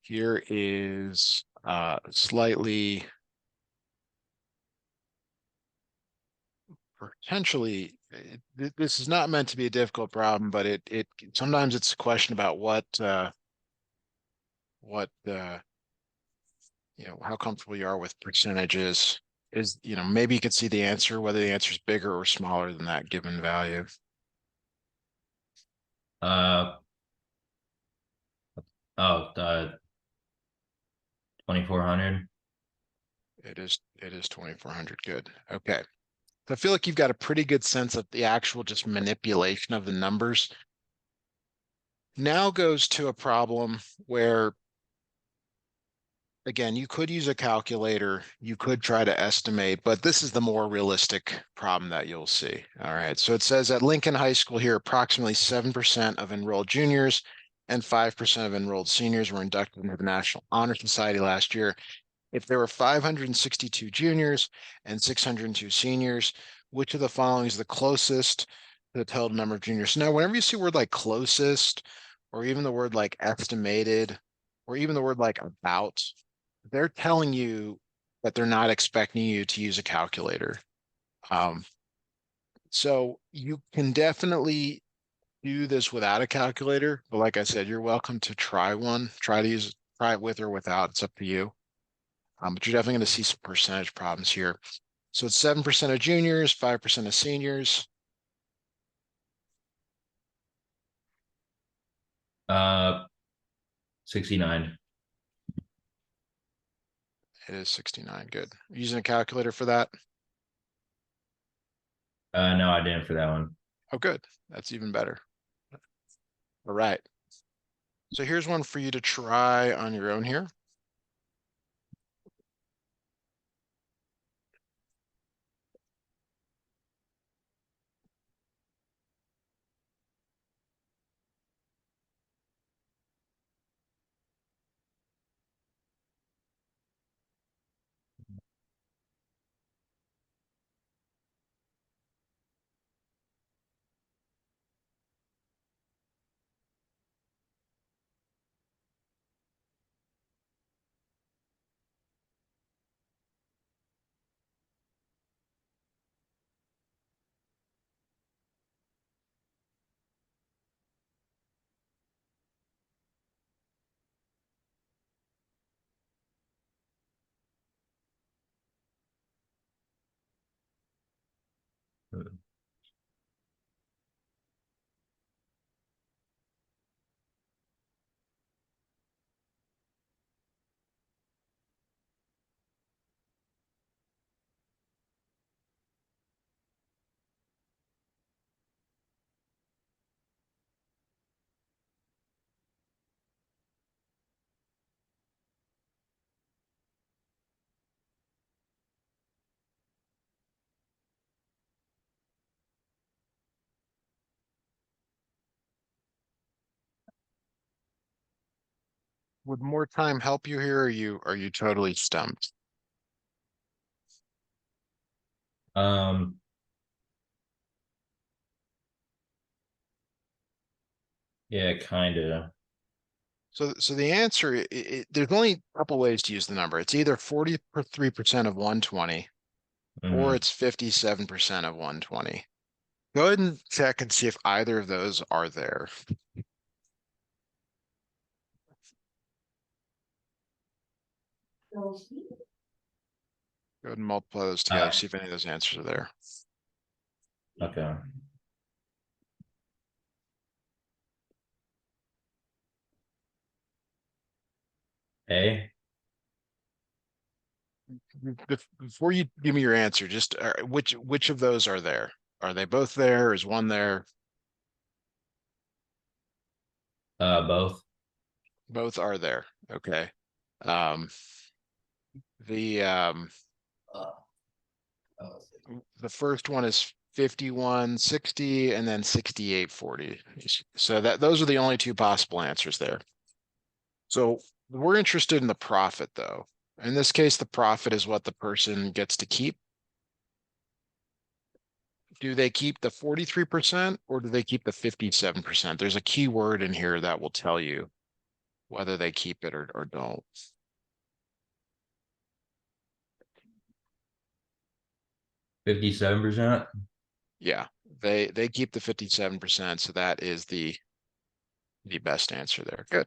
Here is slightly potentially this is not meant to be a difficult problem, but it sometimes it's a question about what how comfortable you are with percentages. Is maybe you could see the answer, whether the answer is bigger or smaller than that given value. Uh, oh, 2400. It is 2400. Good. Okay. So I feel like you've got a pretty good sense of the actual just manipulation of the numbers. Now goes to a problem where, again, you could use a calculator, you could try to estimate, but this is the more realistic problem that you'll see. All right. So it says at Lincoln High School here, approximately 7% of enrolled juniors and 5% of enrolled seniors were inducted into the National Honor Society last year. If there were 562 juniors and 602 seniors, which of the following is the closest to the total number of juniors? So now, whenever you see a word like closest, or even the word like estimated, or even the word like about, they're telling you that they're not expecting you to use a calculator. Um, so you can definitely do this without a calculator, but like I said, you're welcome to try one. Try it with or without. It's up to you. But you're definitely going to see some percentage problems here. So it's 7% of juniors, 5% of seniors. 69. It is 69. Good. Using a calculator for that? No, I didn't for that one. Oh, good. That's even better. All right. So here's one for you to try on your own here. Would more time help you here, or are you totally stumped? Um, yeah, kind of. So the answer, there's only a couple ways to use the number. It's either 43% of 120 or Mm. it's 57% of 120. Go ahead and check and see if either of those are there. Go ahead and multiply those together, Uh, see if any of those answers are there. okay. A. Before you give me your answer, just which of those are there? Are they both there? Is one there? Both. Both are there. Okay. Um, the um, the first one is 5160 and then 6840. So those are the only two possible answers there. So we're interested in the profit though. In this case, the profit is what the person gets to keep. Do they keep the 43% or do they keep the 57%? There's a key word in here that will tell you. whether they keep it or don't. 57%. Yeah, they keep the 57%, so that is the best answer there. Good.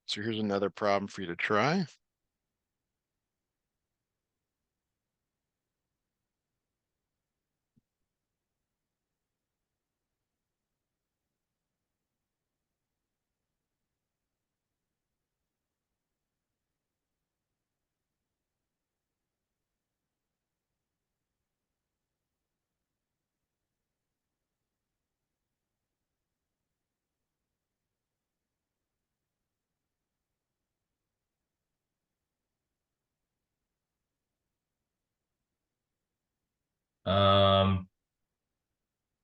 So here's another problem for you to try. Um,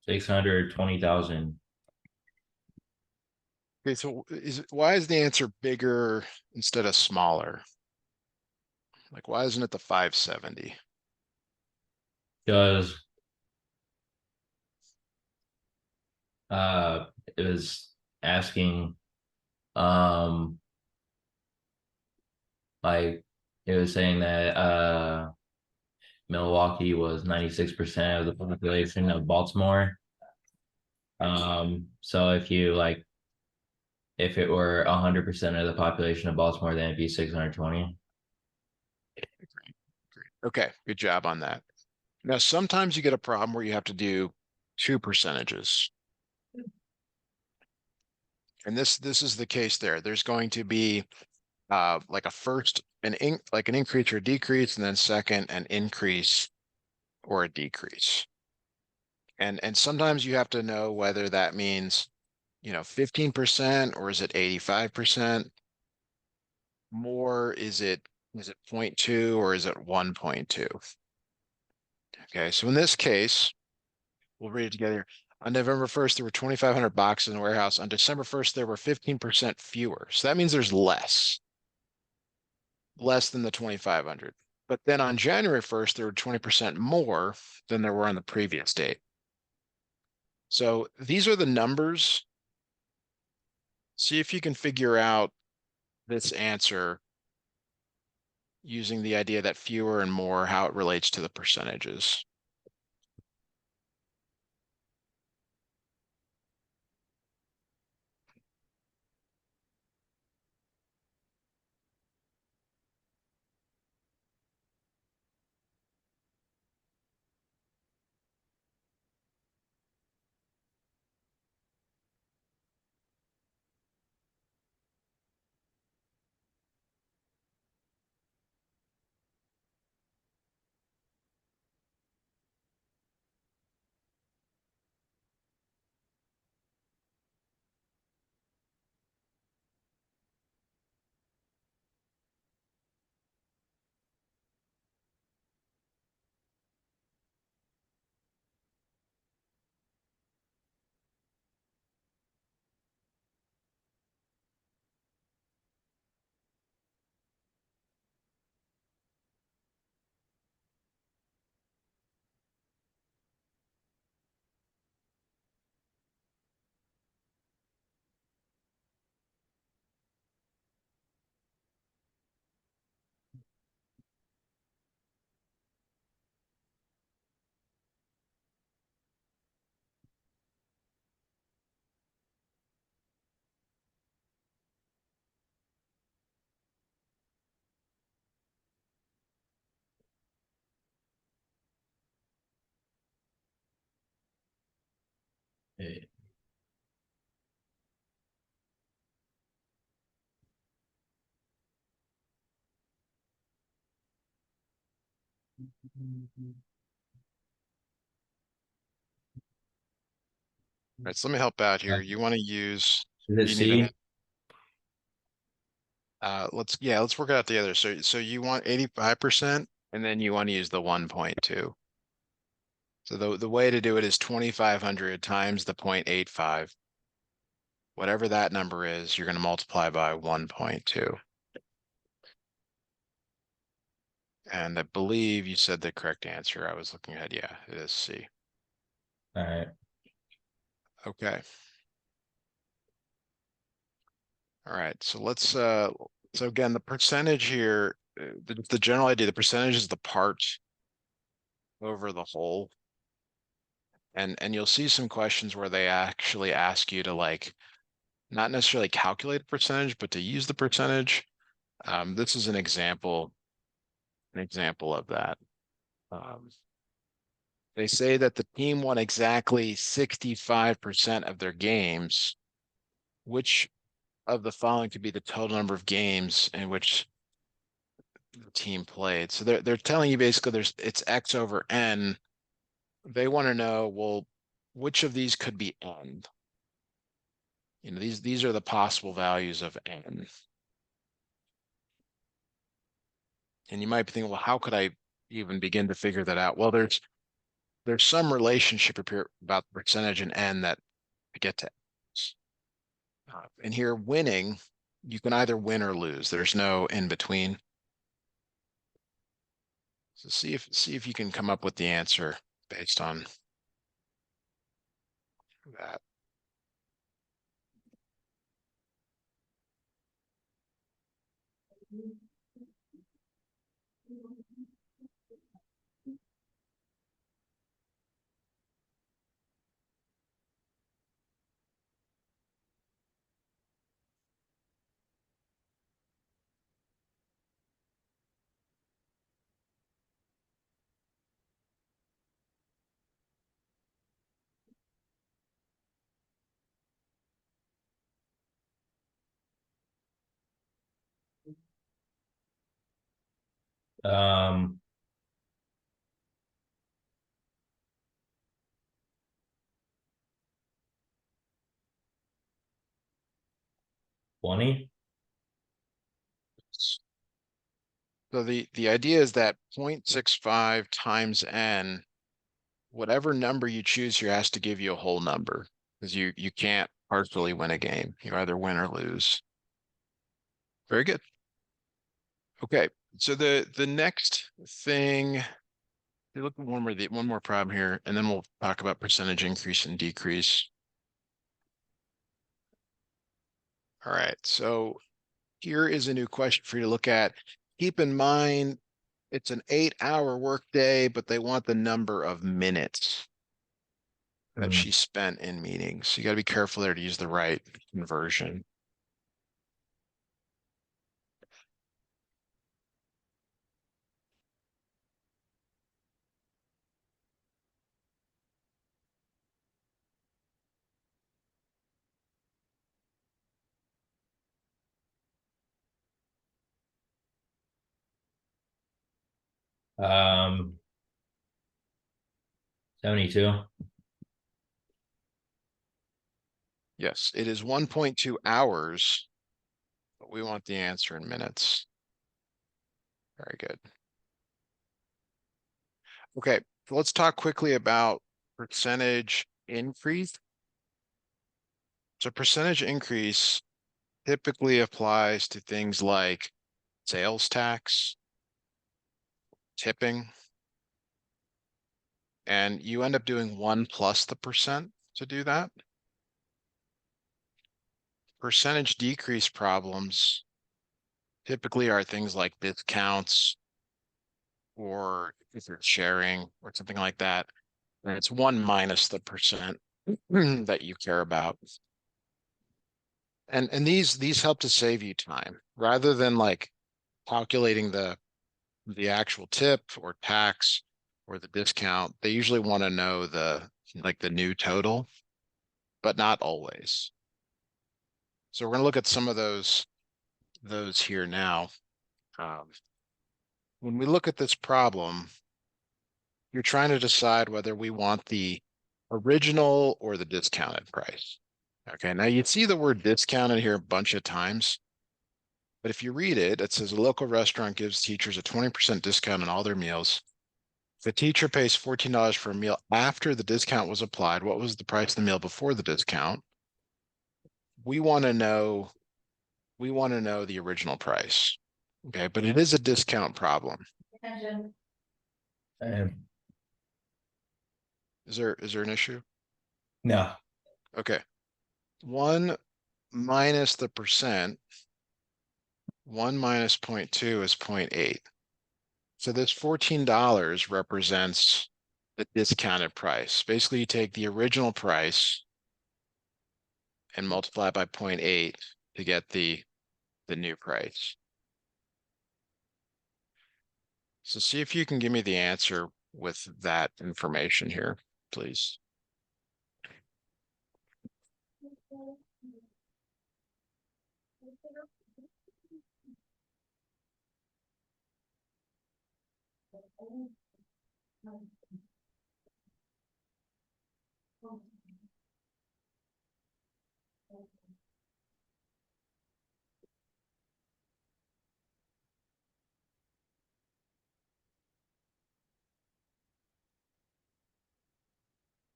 620,000. Okay, so why is the answer bigger instead of smaller? Like, why isn't it the 570? Because uh it was asking um like it was saying that Milwaukee was 96% of the population of Baltimore. So if you like if it were 100% of the population of Baltimore, then it'd be 620. Okay, good job on that. Now, sometimes you get a problem where you have to do two percentages. And this is the case there. There's going to be like a first like an increase or a decrease, and then second an increase or a decrease. And sometimes you have to know whether that means, 15% or is it 85%? More, is it 0.2 or is it 1.2? Okay, so in this case, we'll read it together. On November 1st, there were 2,500 boxes in the warehouse. On December 1st, there were 15% fewer. So that means there's less than the 2,500. But then on January 1st, there were 20% more than there were on the previous date. So these are the numbers. See if you can figure out this answer using the idea that fewer and more, how it relates to the percentages. Eh, Right, so let me help out here. You want to use, Is it you need an, C? let's work it out together. So you want 85% and then you want to use the 1.2. So the way to do it is 2,500 times the 0.85. Whatever that number is, you're going to multiply by 1.2. And I believe you said the correct answer. I was looking ahead. Yeah, it is C. All right. Okay. All right. So let's so again, the percentage here, the general idea, the percentage is the part over the whole. And you'll see some questions where they actually ask you to like not necessarily calculate a percentage, but to use the percentage. This is an example of that. Um, they say that the team won exactly 65% of their games. Which of the following could be the total number of games in which the team played? So they're telling you basically it's X over N. They want to know, well, which of these could be N? You know, these are the possible values of N. And you might be thinking, well, how could I even begin to figure that out? Well, there's some relationship here about the percentage and N that to get to X. And here winning, you can either win or lose. There's no in between. So see if you can come up with the answer based on that. Um, 20. So the idea is that 0.65 times N, whatever number you choose here has to give you a whole number because you can't partially win a game. You either win or lose. Very good. Okay. So the next thing, look at one more problem here, and then we'll talk about percentage increase and decrease. All right. So here is a new question for you to look at. Keep in mind, it's an 8-hour workday, but they want the number of minutes that Hmm. she spent in meetings. So you got to be careful there to use the right conversion. 72. Yes, it is 1.2 hours, but we want the answer in minutes. Very good. Okay, so let's talk quickly about percentage increase. So percentage increase typically applies to things like sales tax, tipping, and you end up doing 1 plus the percent to do that. Percentage decrease problems typically are things like discounts or if you're sharing or something like that. And it's 1 minus the percent that you care about. And these help to save you time rather than like calculating the actual tip or tax or the discount. They usually want to know the like the new total, but not always. So we're going to look at some of those here now. Um, when we look at this problem, you're trying to decide whether we want the original or the discounted price. Okay, now you see the word discounted here a bunch of times, but if you read it, it says a local restaurant gives teachers a 20% discount on all their meals. If a teacher pays $14 for a meal after the discount was applied, what was the price of the meal before the discount? We want to know, we want to know the original price. Okay, but it is a discount problem. Um, Is there an issue? no. Okay. One minus the percent, one minus 0.2 is 0.8. So this $14 represents the discounted price. Basically, you take the original price and multiply it by 0.8 to get the new price. So see if you can give me the answer with that information here, please.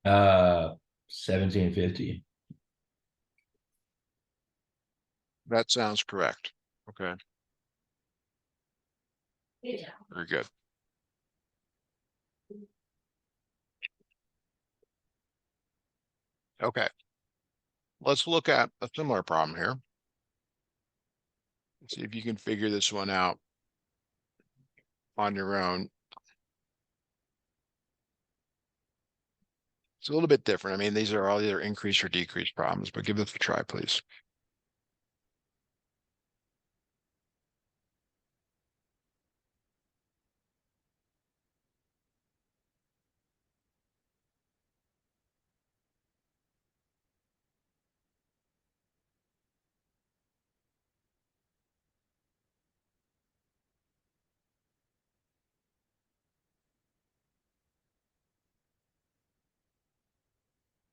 Uh, 1750. That sounds correct. Okay, very good. Okay, let's look at a similar problem here. See if you can figure this one out on your own. It's a little bit different. I mean, these are all either increase or decrease problems, but give this a try, please.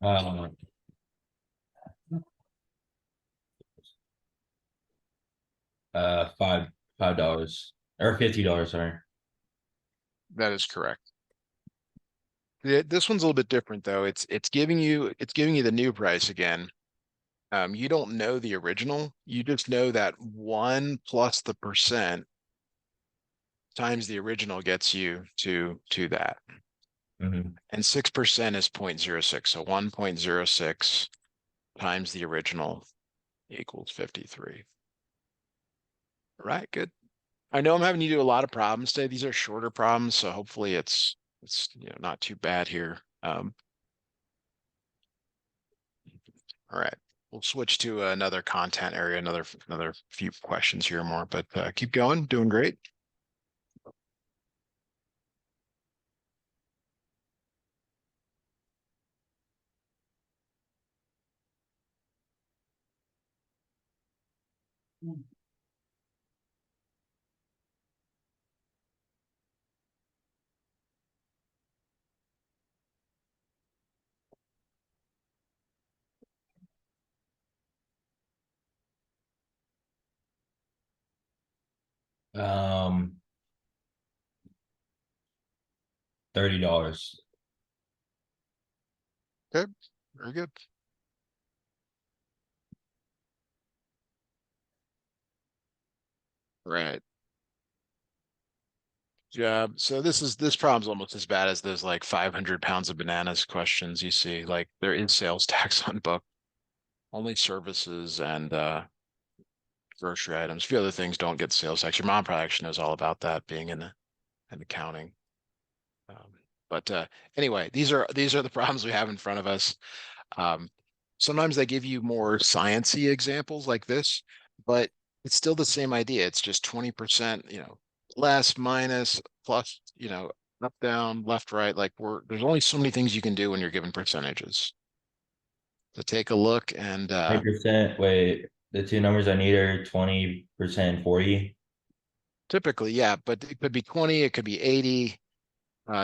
Um, $5 or $50, sorry. That is correct. This one's a little bit different though. It's giving you the new price again. You don't know the original. You just know that one plus the percent times the original gets you to that. Mm-hmm. And 6% is 0.06. So 1.06 times the original equals 53. All right, good. I know I'm having you do a lot of problems today. These are shorter problems, so hopefully it's not too bad here. All right. We'll switch to another content area, another few questions here more, but keep going, doing great. Um, $30. Okay, very good. Right. Job. So this problem's almost as bad as those like 500 pounds of bananas questions you see. Like there is sales tax on book, only services and grocery items. A few other things don't get sales tax. Your mom probably actually knows all about that being in accounting. Um, but anyway, these are the problems we have in front of us. Um, Sometimes they give you more sciencey examples like this, but it's still the same idea. It's just 20%, less, minus, plus, up, down, left, right. Like there's only so many things you can do when you're given percentages. So take a look and 20%. Wait, the two numbers I need are 20% and 40. typically, yeah, but it could be 20, it could be 80.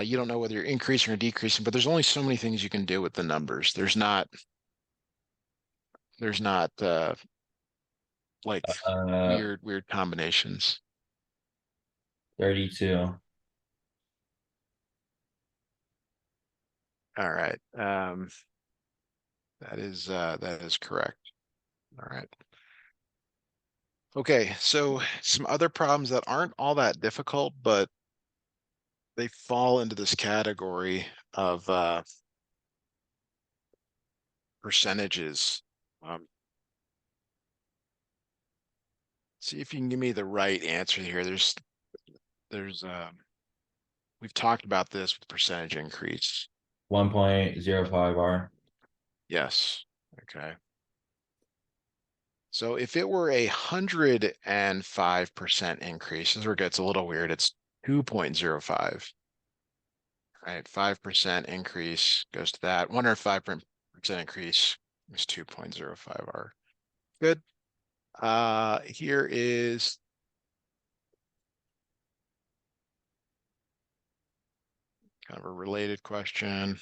You don't know whether you're increasing or decreasing, but there's only so many things you can do with the numbers. There's not like Uh, weird combinations. 32. All right. That is correct. All right. Okay, so some other problems that aren't all that difficult, but they fall into this category of percentages. See if you can give me the right answer here. There's we've talked about this with percentage increase. 1.05 R. Yes. Okay. So if it were 105% increase, this is where it gets a little weird. It's 2.05. Right, 5% increase goes to that. 105% increase is 2.05 R. Good. Here is kind of a related question.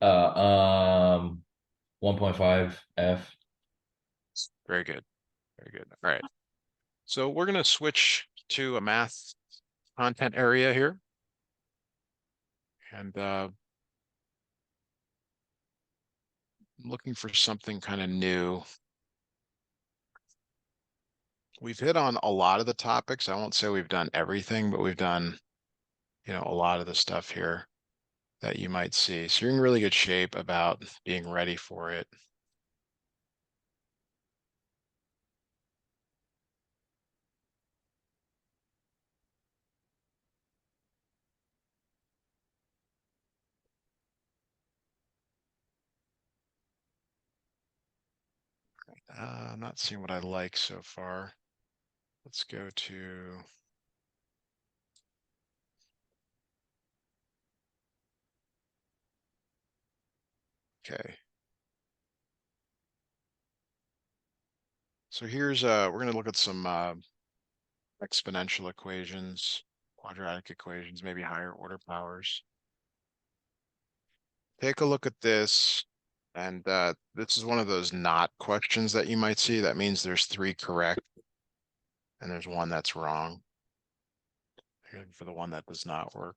Uh, um, 1.5 F. Very good. Very good. All right. So we're going to switch to a math content area here. And I'm looking for something kind of new. We've hit on a lot of the topics. I won't say we've done everything, but we've done, a lot of the stuff here that you might see. So you're in really good shape about being ready for it. I'm not seeing what I like so far. Let's go to, okay. So here's, we're going to look at some exponential equations, quadratic equations, maybe higher order powers. Take a look at this. And this is one of those not questions that you might see. That means there's 3 correct and there's one that's wrong. You're looking for the one that does not work.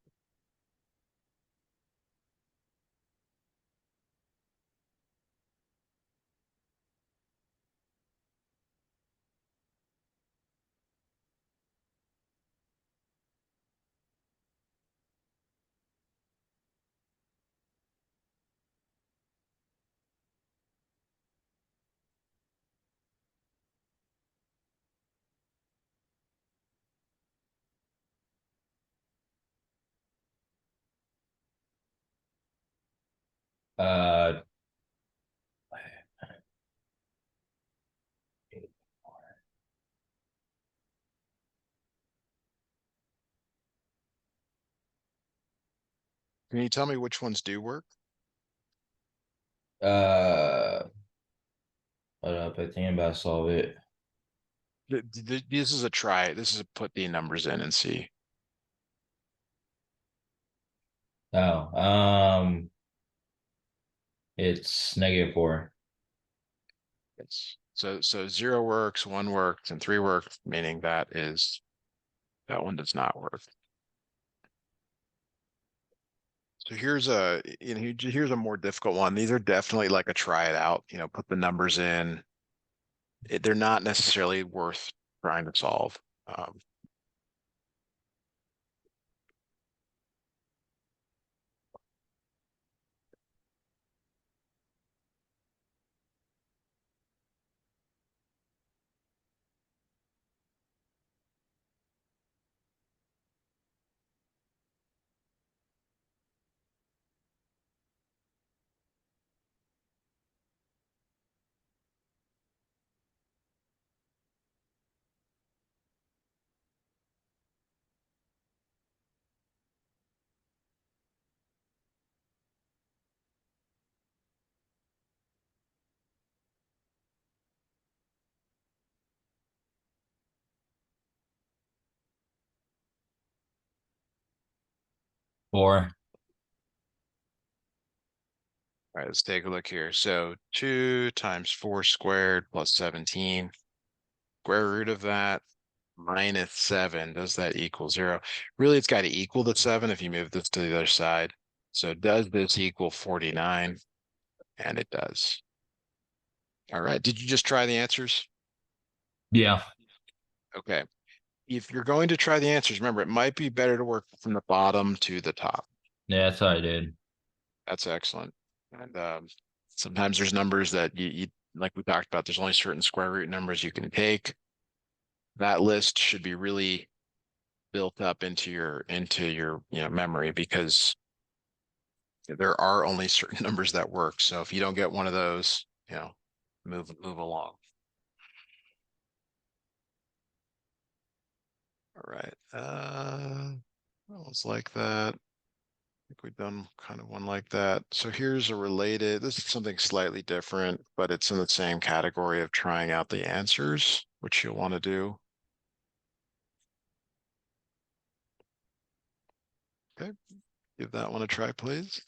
Uh, Can you tell me which ones do work? uh, hold up. I think I'm about to solve it. This is a try. This is a put the numbers in and see. Oh, it's -4. It's so 0 works, 1 works, and 3 works, meaning that one does not work. So here's a more difficult one. These are definitely like a try it out, put the numbers in. They're not necessarily worth trying to solve. Um, 4. All right, let's take a look here. So 2 times 4 squared plus 17. Square root of that minus 7. Does that equal 0? Really, it's got to equal the 7 if you move this to the other side. So does this equal 49? And it does. All right. Did you just try the answers? Yeah. Okay. If you're going to try the answers, remember, it might be better to work from the bottom to the top. Yeah, that's what I did. That's excellent. And sometimes there's numbers that like we talked about, there's only certain square root numbers you can take. That list should be really built up into your memory because there are only certain numbers that work. So if you don't get one of those, move along. All right. That was like that. I think we've done kind of one like that. So here's a related, this is something slightly different, but it's in the same category of trying out the answers, which you'll want to do. Okay, give that one a try, please.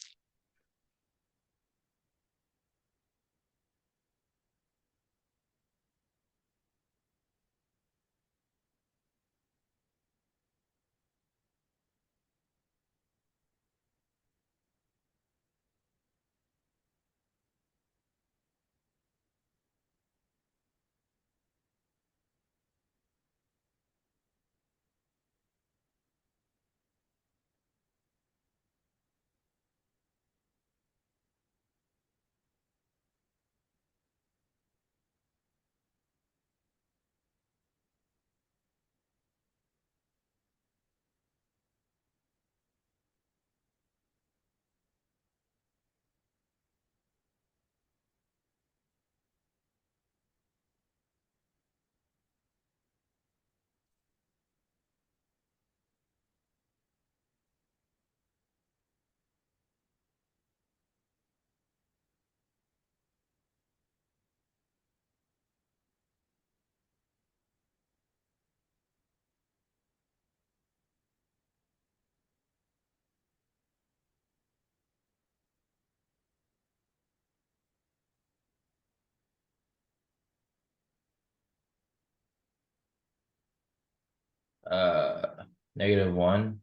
-1.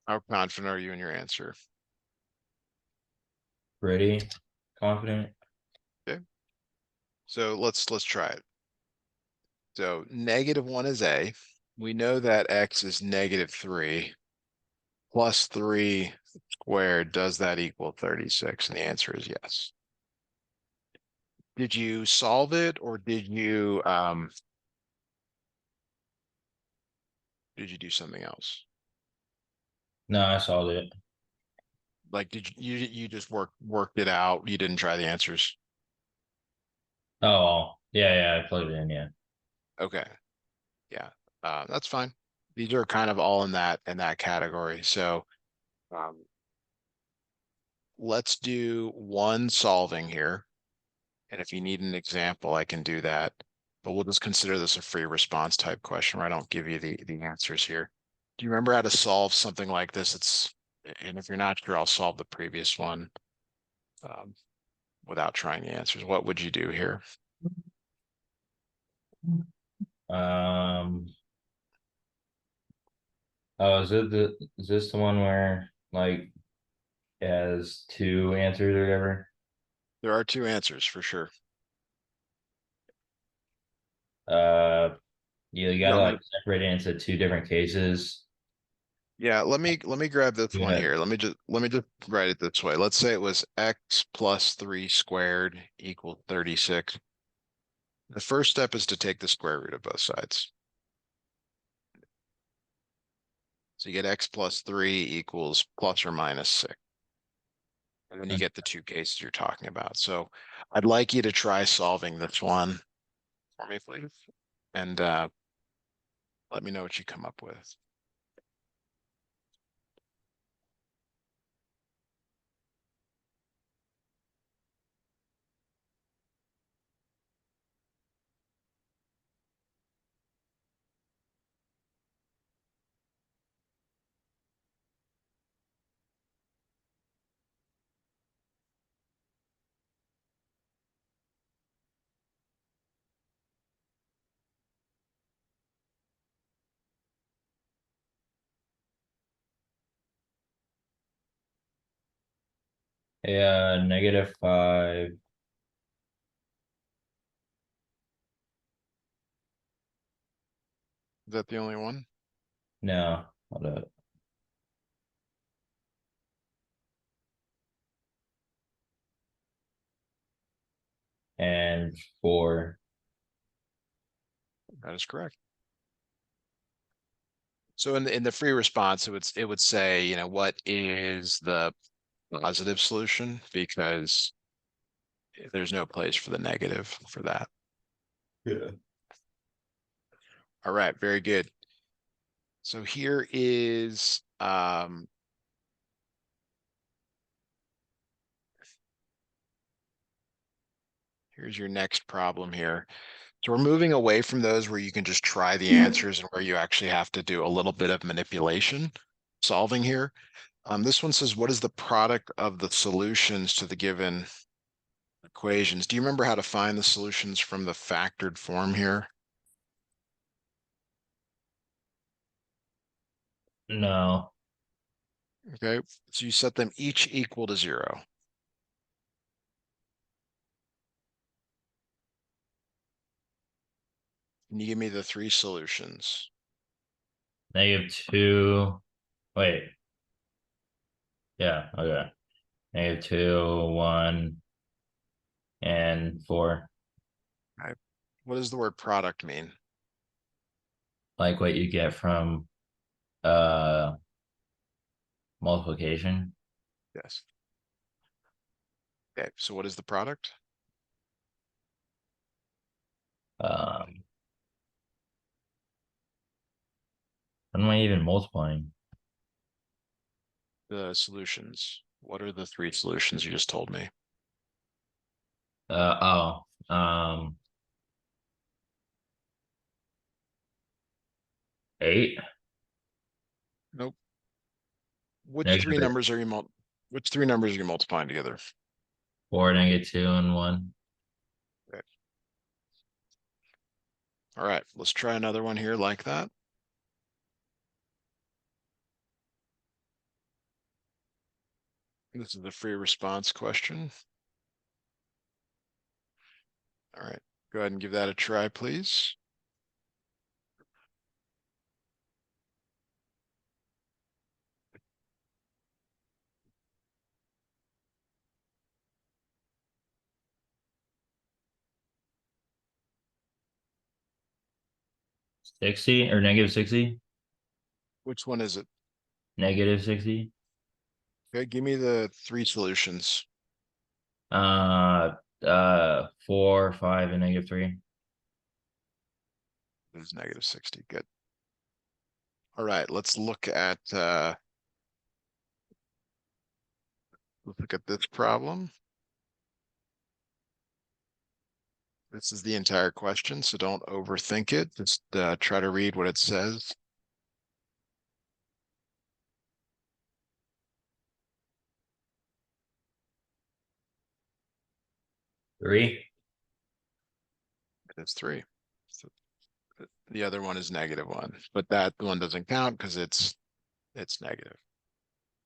How confident are you in your answer? Pretty confident. Okay, so let's try it. So -1 is A. We know that X is -3 plus 3 squared. Does that equal 36? And the answer is yes. Did you solve it or did you do something else? No, I solved it. Like did you just worked it out? You didn't try the answers? Oh, yeah, yeah, I plugged it in, yeah. Okay. Yeah. That's fine. These are kind of all in that category. So um, let's do one solving here. And if you need an example, I can do that. But we'll just consider this a free response type question where I don't give you the answers here. Do you remember how to solve something like this? And if you're not sure, I'll solve the previous one um, without trying the answers. What would you do here? Um, oh, is this the one where like it has two answers or whatever? There are two answers for sure. Uh, you You gotta want me like to? separate it into two different cases. Yeah, let me grab this You one have here. Let me just write it this way. Let's say it was x plus 3 squared equal 36. The first step is to take the square root of both sides. So you get x plus 3 equals plus or minus 6. And then you get the two cases you're talking about. So I'd like you to try solving this one for me, please. And let me know what you come up with. Yeah, -5. Is that the only one? No, hold up. And 4. That is correct. So in the free response, it would say, what is the positive solution? Because there's no place for the negative for that. Yeah. All right, very good. So here's your next problem here. So we're moving away from those where you can just try the answers and where you actually have to do a little bit of manipulation solving here. This one says, what is the product of the solutions to the given equations? Do you remember how to find the solutions from the factored form here? No. Okay, so you set them each equal to 0. Can you give me the 3 solutions? -2. Wait. Yeah, okay. -2, 1, and 4. Okay. What does the word product mean? Like what you get from uh multiplication. Yes. Okay, so what is the product? Um, what am I even multiplying? The solutions. What are the 3 solutions you just told me? Oh, 8, Nope. Which three -4, numbers are you mul which 3 numbers are you multiplying together? -2, and 1. Okay. All right, let's try another one here like that. This is the free response question. All right, go ahead and give that a try, please. -60 or -60? Which one is it? -60. Okay, give me the 3 solutions. Uh 4, 5, and -3. It is -60. Good. All right, let's look at this problem. This is the entire question, so don't overthink it. Just try to read what it says. 3. It's 3. So the other one is -1, but that one doesn't count because it's negative.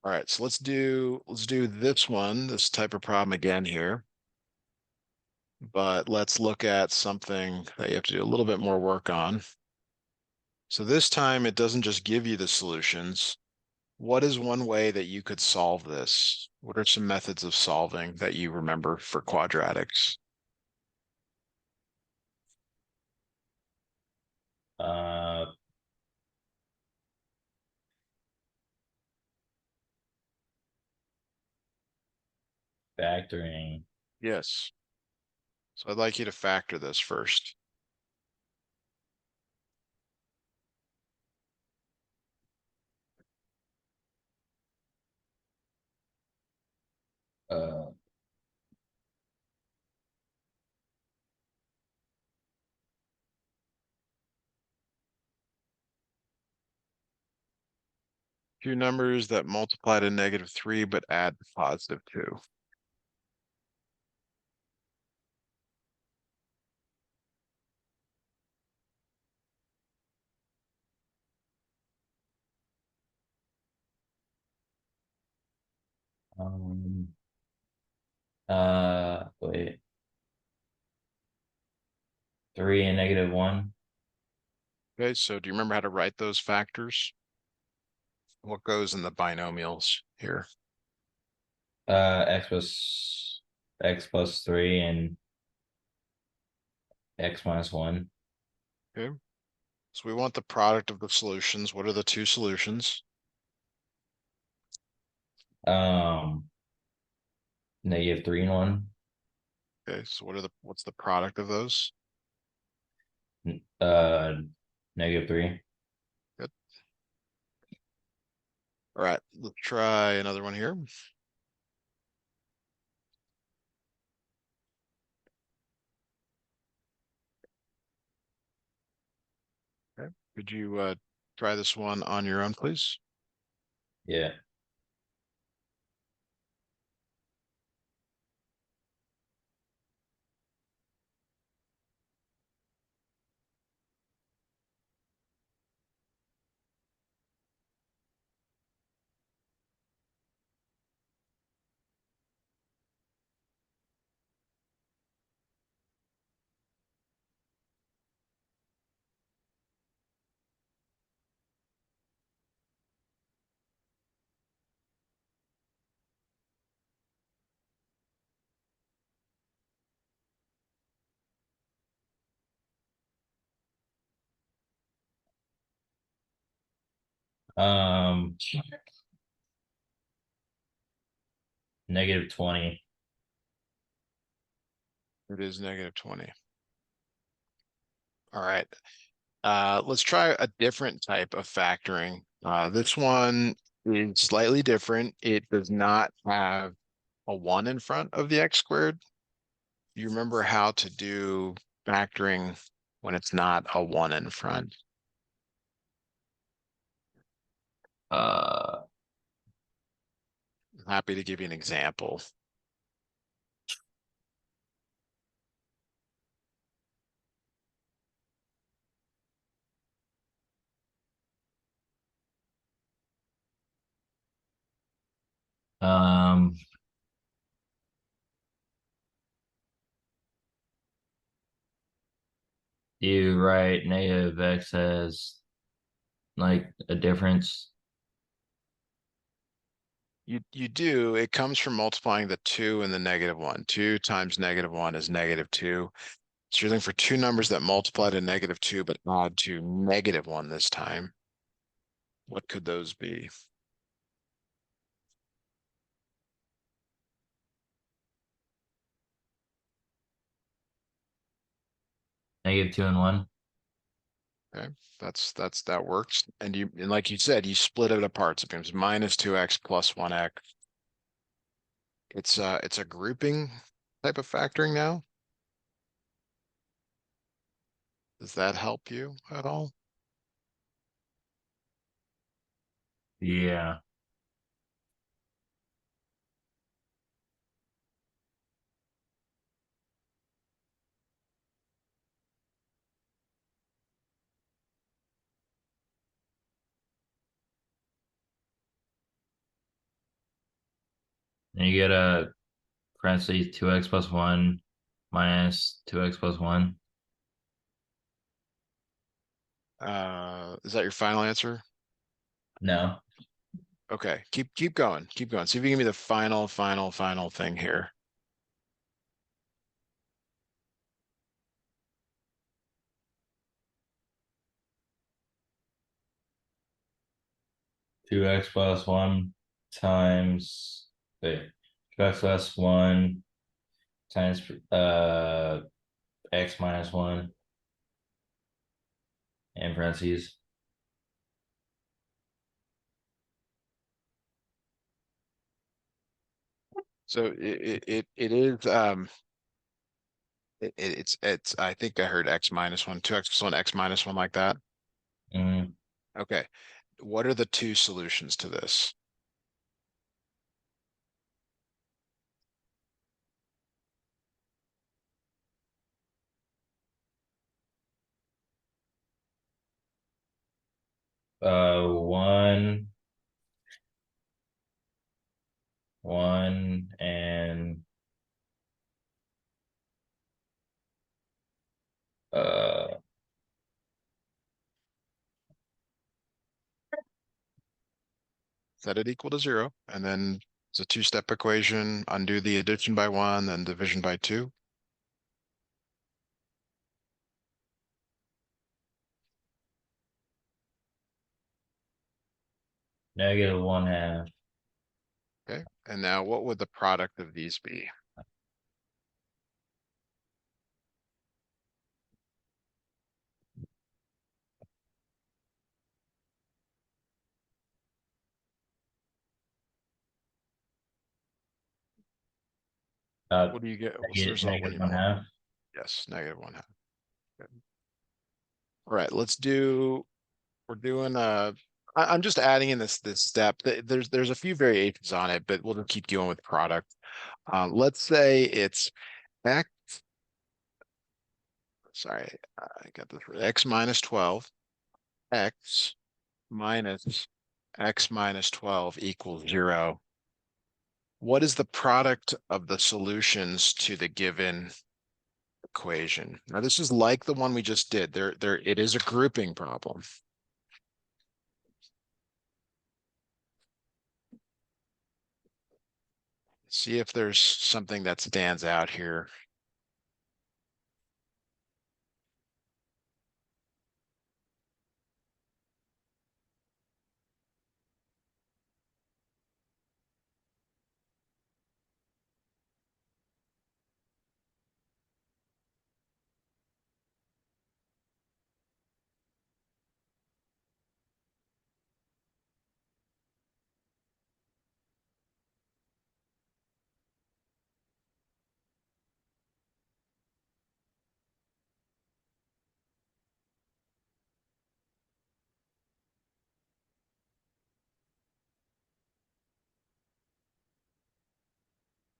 All right, so let's do this one, this type of problem again here. But let's look at something that you have to do a little bit more work on. So this time it doesn't just give you the solutions. What is one way that you could solve this? What are some methods of solving that you remember for quadratics? Uh Factoring. Yes. So I'd like you to factor this first. Uh 2 numbers that multiply to -3 but add to +2. um Wait. 3 and -1. Okay, so do you remember how to write those factors? What goes in the binomials here? X plus 3 and X-1. Okay, so we want the product of the solutions. What are the two solutions? Um, -3 and 1. Okay, so what's the product of those? Uh, -3. Good. All right, let's try another one here. Okay, could you try this one on your own, please? Yeah. Um, -20. It is -20. All right. Let's try a different type of factoring. This one is slightly different. It does not have a one in front of the x squared. You remember how to do factoring when it's not a one in front. Uh, I'm happy to give you an example. um, you write -x as like a difference. You do, it comes from multiplying the two and the -1. 2 times -1 is -2. So you're looking for two numbers that multiply to -2 but add to -1 this time. What could those be? -2 and 1. Okay, that works. And like you said, you split it apart. So it becomes -2x plus 1x. It's a grouping type of factoring now. Does that help you at all? Yeah. And you get a parentheses 2x plus 1 minus 2x plus 1. Is that your final answer? No. Okay, keep going, keep going. See if you give me the final thing here. 2x plus 1 times, wait, 2x plus 1 times x minus 1 in parentheses. So it is it's I think I heard x minus one, 2x plus one, x minus one like that. Mm, Okay. What are the two solutions to this? 1, 1, and Uh, Set it equal to 0, and then it's a two-step equation, undo the addition by 1, then division by 2. -1/2. Okay, and now what would the product of these be? Uh, What do you get? What's the result when negative you one multiply? half. Yes, -1/2. Good. All right, let's do, we're doing I'm just adding in this step. There's a few variations on it, but we'll just keep going with product. Let's say it's x, sorry, I got this, x minus 12, x minus x minus 12 equals 0. What is the product of the solutions to the given equation? Now, this is like the one we just did. It is a grouping problem. See if there's something that stands out here.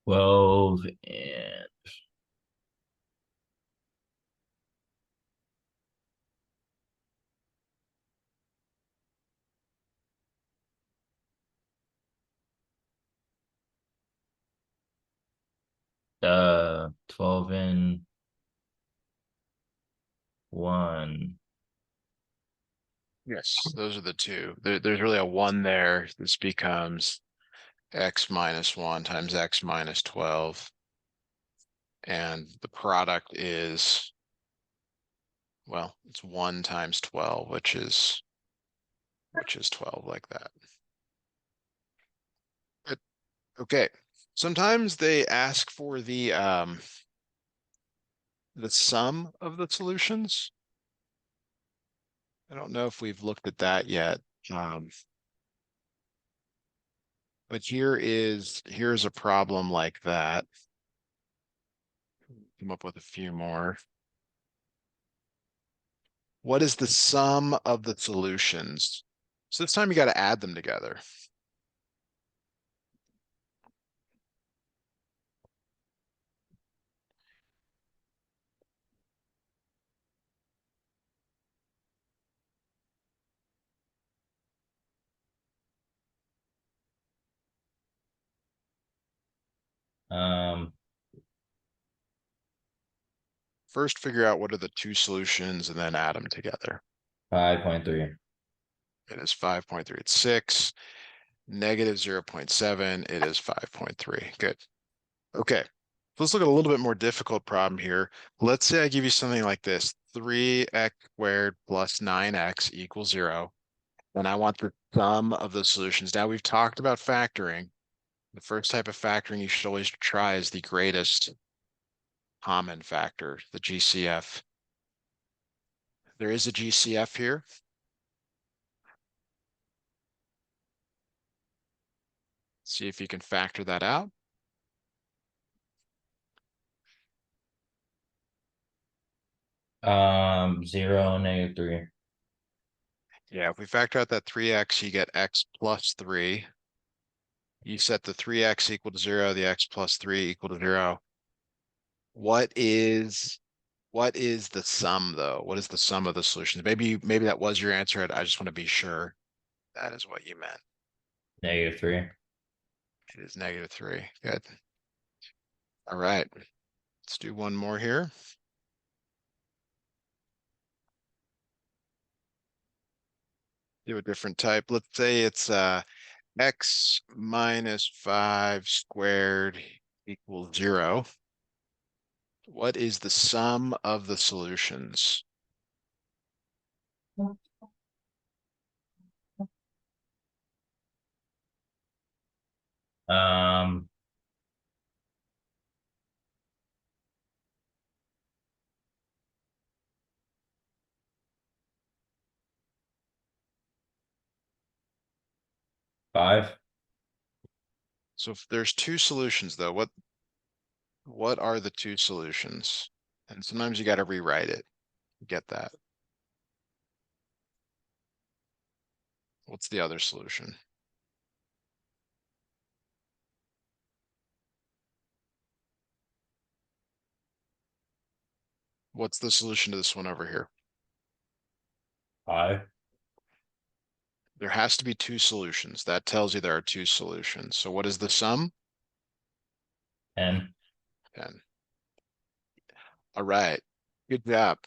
Twelve and 12 and 1. Yes, those are the two. There's really a 1 there. This becomes x minus 1 times x minus 12. And the product is, well, it's 1 times 12, which is 12 like that. Good. Okay. Sometimes they ask for the sum of the solutions. I don't know if we've looked at that yet. Um, but here's a problem like that. Come up with a few more. What is the sum of the solutions? So this time you got to add them together. Um, First, figure out what are the two solutions and then add them together. 5.3. It is 5.3. It's 6. Negative 0.7. It is 5.3. Good. Okay. Let's look at a little bit more difficult problem here. Let's say I give you something like this. 3x squared plus 9x equals 0. And I want the sum of the solutions. Now we've talked about factoring. The first type of factoring you should always try is the greatest common factor, the GCF. There is a GCF here. See if you can factor that out. 0, -3. Yeah, if we factor out that 3x, you get x plus 3. You set the 3x equal to 0, the x plus 3 equal to 0. What is the sum though? What is the sum of the solutions? Maybe that was your answer. I just want to be sure that is what you meant. -3. It is -3. Good. All right. Let's do one more here. Do a different type. Let's say it's x minus 5 squared equals 0. What is the sum of the solutions? Um, 5. So if there's two solutions though, what are the two solutions? And sometimes you got to rewrite it. Get that. What's the other solution? What's the solution to this one over here? 5. There has to be two solutions. That tells you there are two solutions. So what is the sum? 10. 10. All right. Good job.